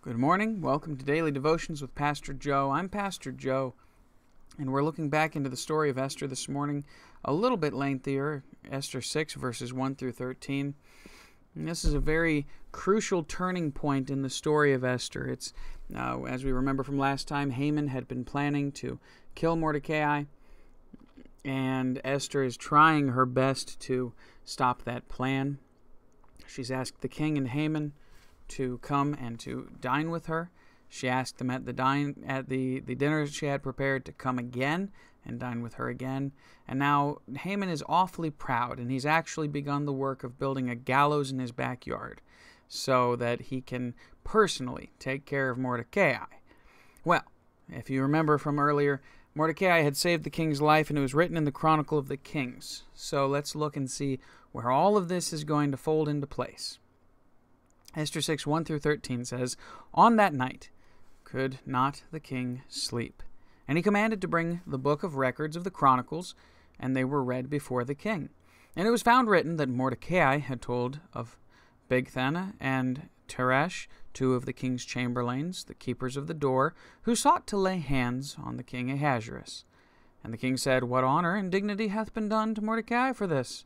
Good morning. Welcome to Daily Devotions with Pastor Joe. I'm Pastor Joe, and we're looking back into the story of Esther this morning, a little bit lengthier, Esther 6, verses 1 through 13. And this is a very crucial turning point in the story of Esther. It's, as we remember from last time, Haman had been planning to kill Mordecai, and Esther is trying her best to stop that plan. She's asked the king and Haman to come and to dine with her. She asked them at the dinner she had prepared to come again and dine with her again. And now Haman is awfully proud, and he's actually begun the work of building a gallows in his backyard so that he can personally take care of Mordecai. Well, if you remember from earlier, Mordecai had saved the king's life, and it was written in the Chronicle of the Kings. So let's look and see where all of this is going to fold into place. Esther 6, 1 through 13 says, "On that night could not the king sleep, and he commanded to bring the book of records of the chronicles, and they were read before the king. And it was found written that Mordecai had told of Bigthana and Teresh, two of the king's chamberlains, the keepers of the door, who sought to lay hands on the king Ahasuerus. And the king said, What honor and dignity hath been done to Mordecai for this?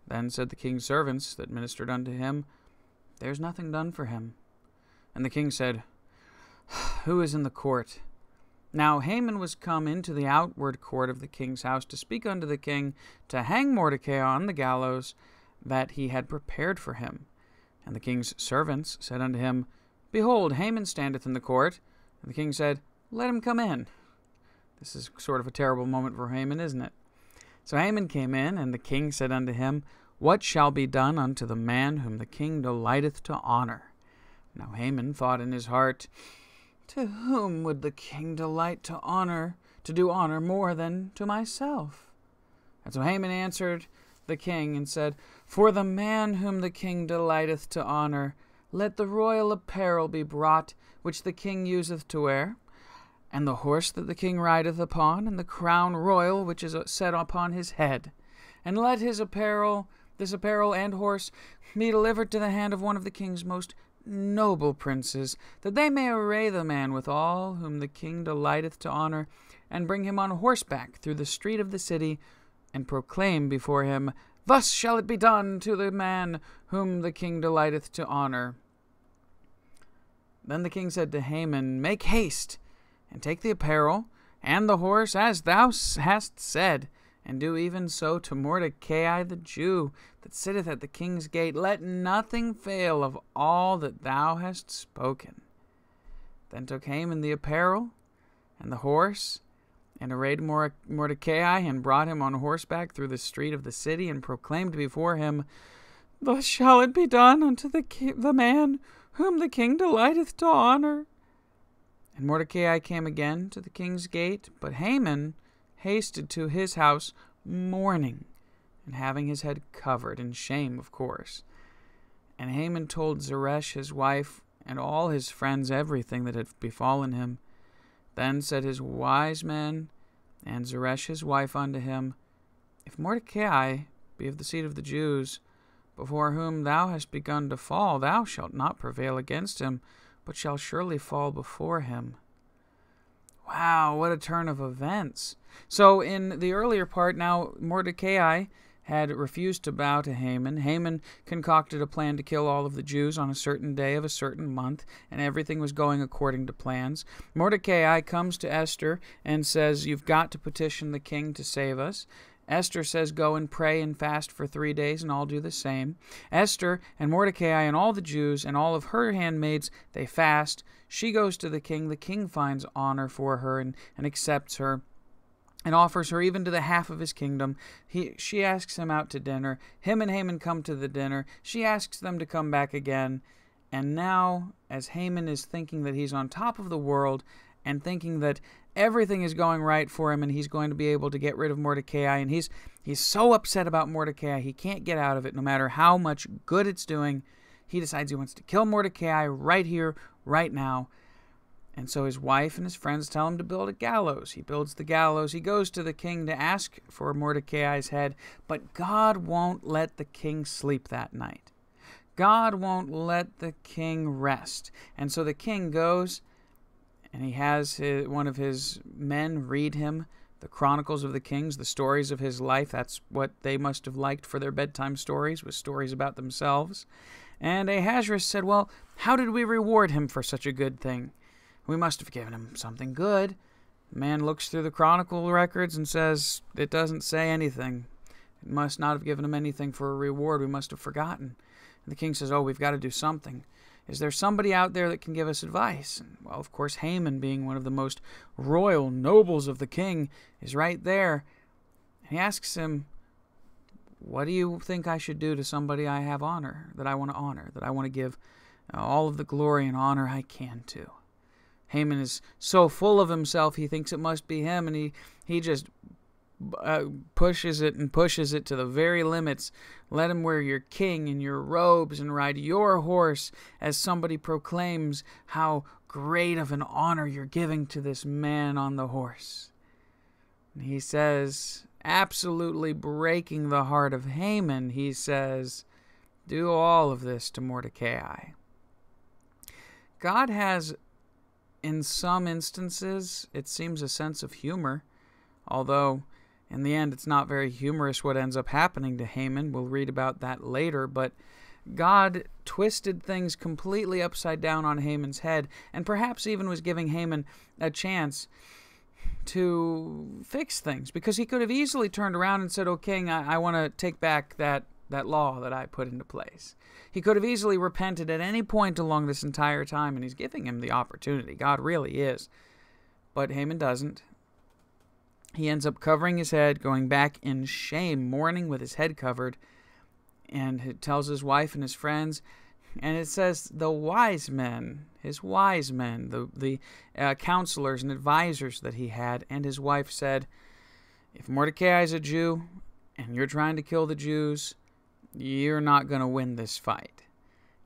Then said the king's servants that ministered unto him, There's nothing done for him. And the king said, Who is in the court? Now Haman was come into the outward court of the king's house to speak unto the king to hang Mordecai on the gallows that he had prepared for him. And the king's servants said unto him, Behold, Haman standeth in the court. And the king said, Let him come in. This is sort of a terrible moment for Haman, isn't it? So Haman came in, and the king said unto him, What shall be done unto the man whom the king delighteth to honor? Now Haman thought in his heart, To whom would the king delight to do honor more than to myself? And so Haman answered the king and said, For the man whom the king delighteth to honor, let the royal apparel be brought, which the king useth to wear, and the horse that the king rideth upon, and the crown royal which is set upon his head. And let this apparel and horse be delivered to the hand of one of the king's most noble princes, that they may array the man with all whom the king delighteth to honor, and bring him on horseback through the street of the city, and proclaim before him, Thus shall it be done to the man whom the king delighteth to honor. Then the king said to Haman, Make haste, and take the apparel and the horse, as thou hast said, and do even so to Mordecai the Jew, that sitteth at the king's gate. Let nothing fail of all that thou hast spoken. Then took Haman the apparel and the horse, and arrayed Mordecai, and brought him on horseback through the street of the city, and proclaimed before him, Thus shall it be done unto the man whom the king delighteth to honor. And Mordecai came again to the king's gate, but Haman hasted to his house mourning, and having his head covered, in shame, of course. And Haman told Zeresh his wife and all his friends everything that had befallen him. Then said his wise men and Zeresh his wife unto him, If Mordecai be of the seed of the Jews, before whom thou hast begun to fall, thou shalt not prevail against him, but shall surely fall before him. Wow, what a turn of events. So in the earlier part, now Mordecai had refused to bow to Haman. Haman concocted a plan to kill all of the Jews on a certain day of a certain month, and everything was going according to plans. Mordecai comes to Esther and says, You've got to petition the king to save us. Esther says, Go and pray and fast for 3 days, and I'll do the same. Esther and Mordecai and all the Jews and all of her handmaids, they fast. She goes to the king. The king finds honor for her and accepts her, and offers her even to the half of his kingdom. She asks him out to dinner. Him and Haman come to the dinner. She asks them to come back again. And now, as Haman is thinking that he's on top of the world, and thinking that everything is going right for him, and he's going to be able to get rid of Mordecai, and he's so upset about Mordecai, he can't get out of it no matter how much good it's doing. He decides he wants to kill Mordecai right here, right now. And so his wife and his friends tell him to build a gallows. He builds the gallows. He goes to the king to ask for Mordecai's head, but God won't let the king sleep that night. God won't let the king rest. And so the king goes, and he has one of his men read him the chronicles of the kings, the stories of his life. That's what they must have liked for their bedtime stories, was stories about themselves. And Ahasuerus said, well, how did we reward him for such a good thing? We must have given him something good. The man looks through the chronicle records and says, it doesn't say anything. It must not have given him anything for a reward. We must have forgotten. And the king says, oh, we've got to do something. Is there somebody out there that can give us advice? And, well, of course, Haman, being one of the most royal nobles of the king, is right there. And he asks him, what do you think I should do to somebody I have honor, that I want to give all of the glory and honor I can to? Haman is so full of himself, he thinks it must be him, and he just pushes it to the very limits. Let him wear your king and your robes and ride your horse as somebody proclaims how great of an honor you're giving to this man on the horse. And he says, absolutely breaking the heart of Haman, he says, do all of this to Mordecai. God has, in some instances, it seems, a sense of humor, although in the end it's not very humorous what ends up happening to Haman. We'll read about that later, but God twisted things completely upside down on Haman's head, and perhaps even was giving Haman a chance to fix things, because he could have easily turned around and said, oh, king, I want to take back that law that I put into place. He could have easily repented at any point along this entire time, and he's giving him the opportunity. God really is. But Haman doesn't. He ends up covering his head, going back in shame, mourning with his head covered, and he tells his wife and his friends, and it says the wise men, his wise men, the counselors and advisors that he had, and his wife said, if Mordecai is a Jew and you're trying to kill the Jews, you're not going to win this fight.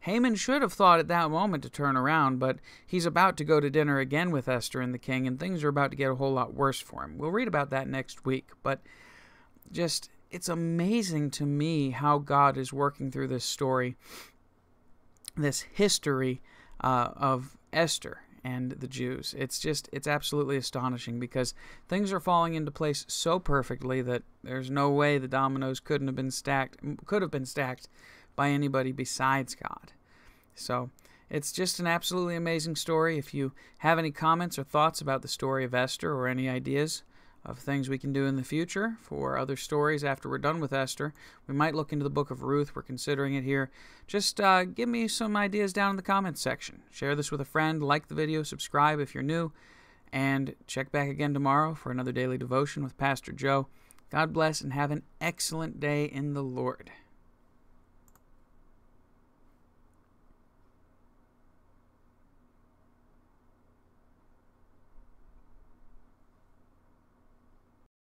Haman should have thought at that moment to turn around, but he's about to go to dinner again with Esther and the king, and things are about to get a whole lot worse for him. We'll read about that next week, but just, it's amazing to me how God is working through this story, this history of Esther and the Jews. It's absolutely astonishing, because things are falling into place so perfectly that there's no way the dominoes could have been stacked by anybody besides God. So it's just an absolutely amazing story. If you have any comments or thoughts about the story of Esther, or any ideas of things we can do in the future for other stories after we're done with Esther, we might look into the book of Ruth. We're considering it here. Just give me some ideas down in the comments section. Share this with a friend, like the video, subscribe if you're new, and check back again tomorrow for another daily devotion with Pastor Joe. God bless and have an excellent day in the Lord.